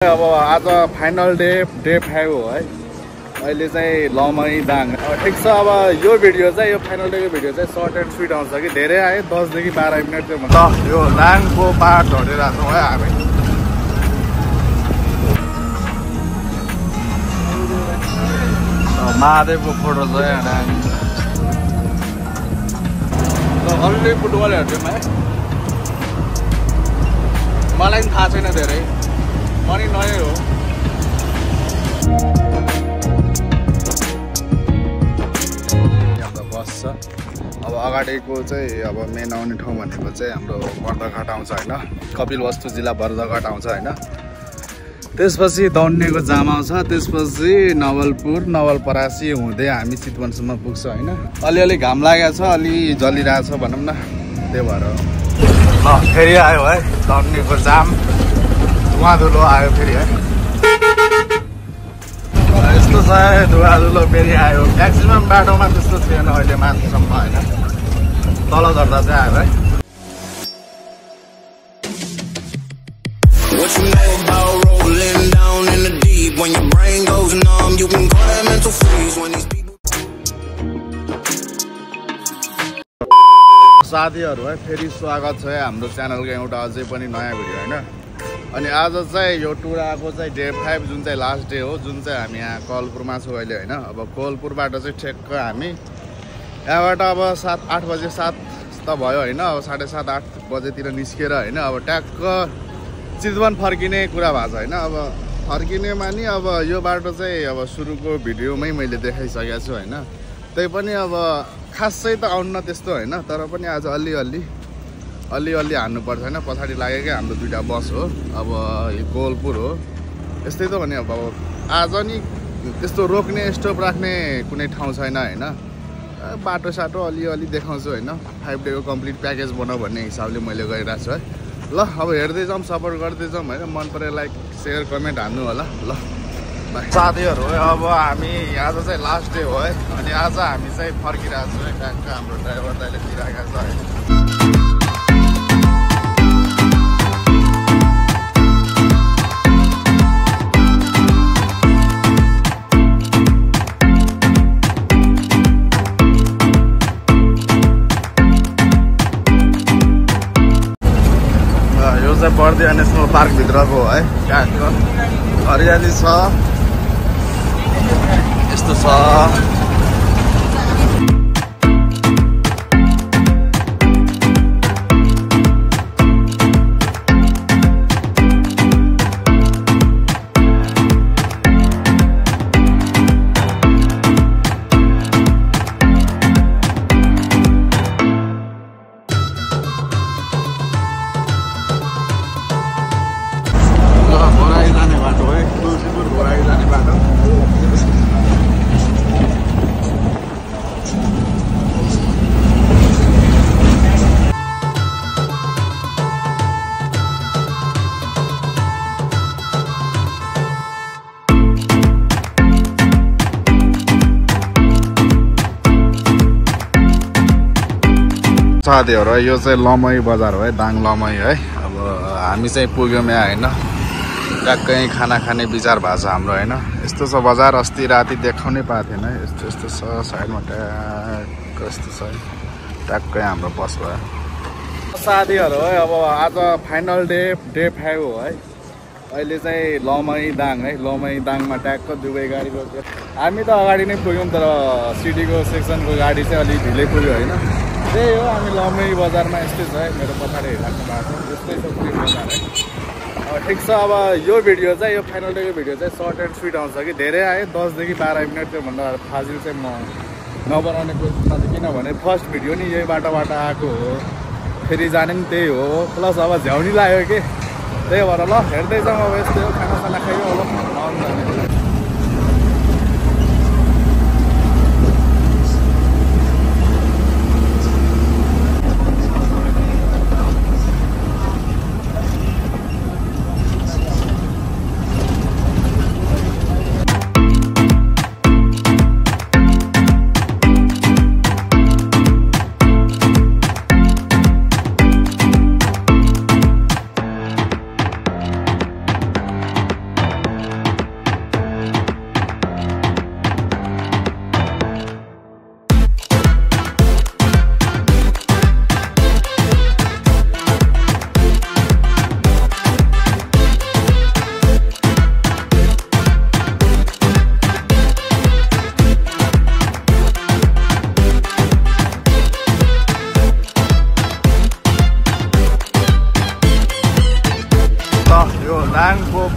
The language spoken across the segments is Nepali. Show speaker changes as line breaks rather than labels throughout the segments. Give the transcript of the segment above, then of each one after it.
अब आज फाइनल डे 5 हो है। अहिले चाहिँ लमही दाङ ठिक छ। अब यो भिडियो चाहिँ यो फाइनल डेको भिडियो चाहिँ सर्ट एन्ड स्विट आउँछ कि धेरै आयो 10 देखि 12 मिनट चाहिँ भन्दा यो दाङको पाहाड झरिरहेको छौँ है हामी। महादेवको फोटो चाहिँ अलरेडी फुटबल हेर्थ्यौँ है। मलाई पनि थाहा छैन धेरै, पनि नयाँ हो। बस छ अब अगाडिको चाहिँ अब मेन आउने ठाउँ भनेको चाहिँ हाम्रो बर्दघाट आउँछ होइन, कपिलवस्तु जिल्ला बर्दघाट आउँछ होइन। त्यसपछि दौड्नेको जाम आउँछ, त्यसपछि नवलपुर नवलपरासी हुँदै हामी चितवनसम्म पुग्छ होइन। अलिअलि घाम लागेको छ, अलि जलिरहेको छ भनौँ न, त्यही भएर ल फेरि आयो है दौड्नेको जाम, धुवा धुलो आयो फेरि है। यस्तो छ धुवा धुलो फेरि आयो। म्याक्सिमम बाटोमा त्यस्तो थिएन अहिले माथिसम्म होइन, तल झर्दा चाहिँ आयो है।
What you know about rolling down in the deep? When your brain goes numb, you can call that mental freeze. When these people
साथीहरु है फेरि स्वागत छ है हाम्रो च्यानलको एउटा अझै पनि नयाँ भिडियो होइन। अनि आज चाहिँ यो टुराको चाहिँ डे 5 जुन चाहिँ लास्ट डे हो, जुन चाहिँ हामी यहाँ कोलपुरमा छौँ अहिले होइन। अब कोलपुरबाट चाहिँ ठ्याक्क हामी यहाँबाट अब 7-8 बजे 7 त भयो होइन, अब 7:30-8 बजेतिर निस्केर होइन अब ट्याक्क चितवन फर्किने कुरा भएको छ होइन। अब फर्किने मानि अब यो बाटो चाहिँ अब सुरुको भिडियोमै मैले देखाइसकेको छु होइन। त्यही पनि अब खासै त आउन्न त्यस्तो होइन, तर पनि आज अलि हान्नुपर्छ होइन। पछाडि लागेकै हाम्रो दुईवटा बस हो, अब कोलपुर हो यस्तै त भने। अब आज नि त्यस्तो रोक्ने स्टप राख्ने कुनै ठाउँ छैन होइन। बाटो साटो अलि देखाउँछु होइन। 5 डेको कम्प्लिट प्याकेज बनाऊ भन्ने हिसाबले मैले गरिरहेको छु है। ल अब हेर्दै जाउँ, सपोर्ट गर्दै जाउँ होइन। मन पऱ्यो लाइक सेयर कमेन्ट हान्नु होला ल। साथीहरू अब हामी आज चाहिँ लास्ट डे हो है। अनि आज हामी चाहिँ फर्किरहेको छौँ है। ट्याक्क हाम्रो ड्राइभर दाइले दिइरहेको छ है। यो चाहिँ बर्दिया नेसनल पार्क भित्रको है। ट्याक्क हरियाली छ, यस्तो छ। घोराई जाने बाटो है, तुलसीपुर घोराई जाने बाटो। साथीहरू यो चाहिँ लमही बजार हो है, दाङ लमही है। अब हामी चाहिँ पुग्यौँ यहाँ होइन। ट्याक्कै खाना खाने विचार भएको छ हाम्रो होइन। यस्तो छ बजार, अस्ति राति देखाउनै पाएको थिएन है। यस्तो छ साइडमा ट्याक्क यस्तो छ ट्याक्कै हाम्रो बस भयो। साथीहरू है अब आज फाइनल डे 5 हो है। अहिले चाहिँ लमही दाङ है। लमही दाङमा ट्याक्क दुवै गाडी रोक्यो। हामी त अगाडि नै पुग्यौँ, तर सिटीको सेक्सनको गाडी चाहिँ अलिक ढिलै पुग्यो होइन। त्यही हो, हामी लमही बजारमा यस्तै छ है। मेरो पछाडि हेरिराख्नु भएको छ, यस्तै छ पुरै बजार है। ठिक छ। अब यो भिडियो चाहिँ यो फाइनल डेको भिडियो चाहिँ सर्ट एन्ड स्विट आउँछ कि धेरै आयो 10 देखि 12 मिनट चाहिँ भन्दा फाजिल चाहिँ म नबनाउने कोसिसमा चाहिँ, किनभने फर्स्ट भिडियो नि यही बाटोबाट आएको हो, फेरि जाने पनि त्यही हो, प्लस अब झ्याउनी लाग्यो कि त्यही भएर ल हेर्दै जाउँ। अब यस्तै हो, खानासाना खायो होला आउँदैन।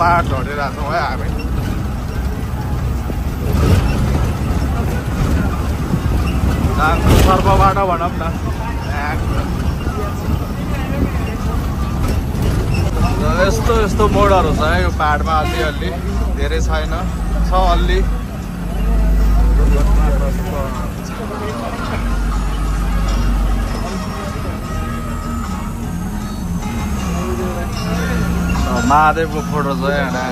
पहाड झरिरहेको छौँ है हामी। सर्पबाट भनौँ न यस्तो यस्तो मोडहरू छ है यो पहाडमा। अलि धेरै छैन, छ अलि। महादेवको फोटो छ यहाँ।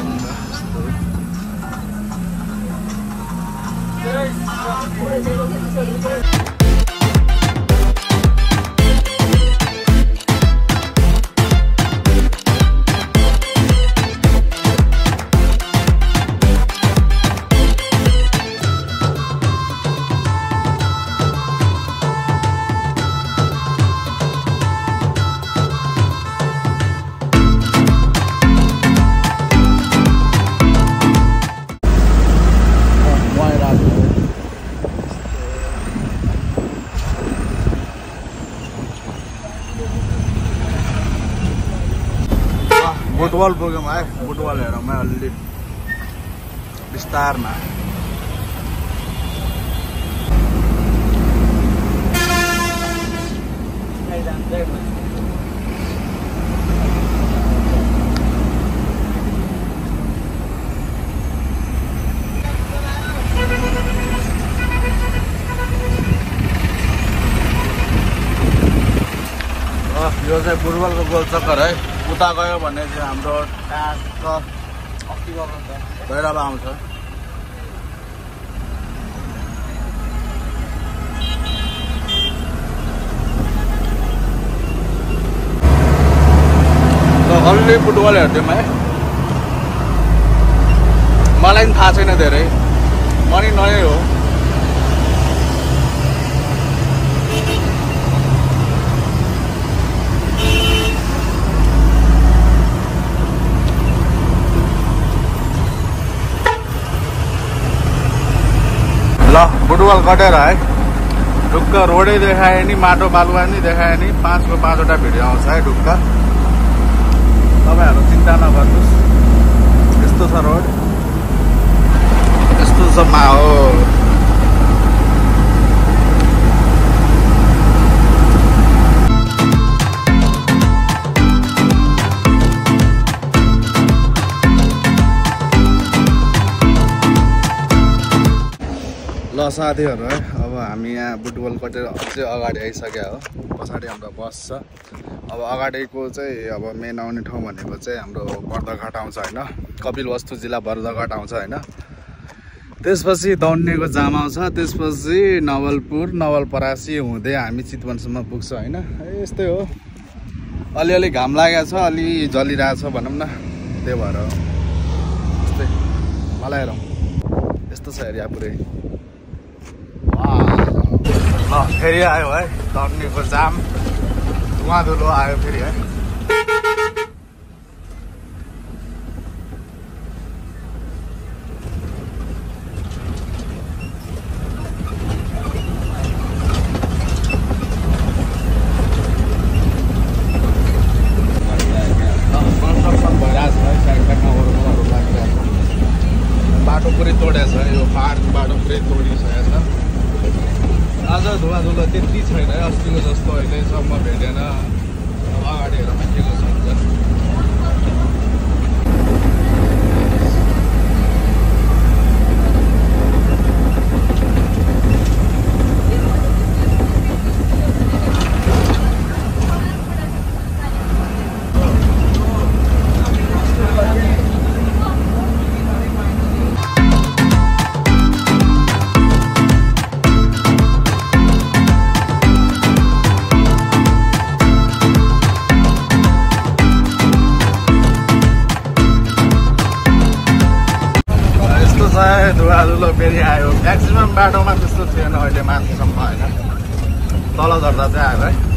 बुटवल पुग्यौँ है। बुटवल हेरौँ है अलि विस्तारमा। यो चाहिँ बुटवलको गोल चक्कर है। उता गयो भने चाहिँ हाम्रो ट्याक्क भैरव आउँछ। अलि फुटबल हेर्थ्यौँ है। मलाई पनि थाहा छैन धेरै, म नि नयाँ हो। ल बुटवल कटेर है ढुक्क रोडै देखाए नि, माटो बालुवा नि देखाए नि, 5 को 5 वटा भिडियो आउँछ है ढुक्क। तपाईँहरू चिन्ता नगर्नुहोस्, यस्तो छ रोड, यस्तो छ माहौल। ल साथीहरू है, अब हामी यहाँ बुटवल कटेर अझै अगाडि आइसक्यो हो। पछाडि हाम्रो बस छ। अब अगाडिको चाहिँ अब मेन आउने ठाउँ भनेको चाहिँ हाम्रो बर्दघाट आउँछ होइन, कपिलवस्तु जिल्ला बर्दघाट आउँछ होइन। त्यसपछि दौड्नेको जाम आउँछ, त्यसपछि नवलपुर नवलपरासी हुँदै हामी चितवनसम्म पुग्छ होइन। यस्तै हो, अलिअलि घाम लागेको छ, अलि जलिरहेछ भनौँ न, त्यही भएर यस्तै मलाई हेरौँ यस्तो छ एरिया पुरै। ल फेरि आयो है दौड्नेको जाम, धुवा धुलो आयो फेरि है। बाटो पुरै तोडेको छ, यो पहाडको बाटो पुरै तोडिसकेको छ। आज धुवाधुलो त्यति छैन है, अस्तिको जस्तो अहिलेसम्म भेटेन। अब अगाडि हेर के छ। धुवाधुलो फेरि आयो। म्याक्सिमम् बाटोमा त्यस्तो थिएन अहिले माथिसम्म होइन, तल झर्दा चाहिँ आयो है।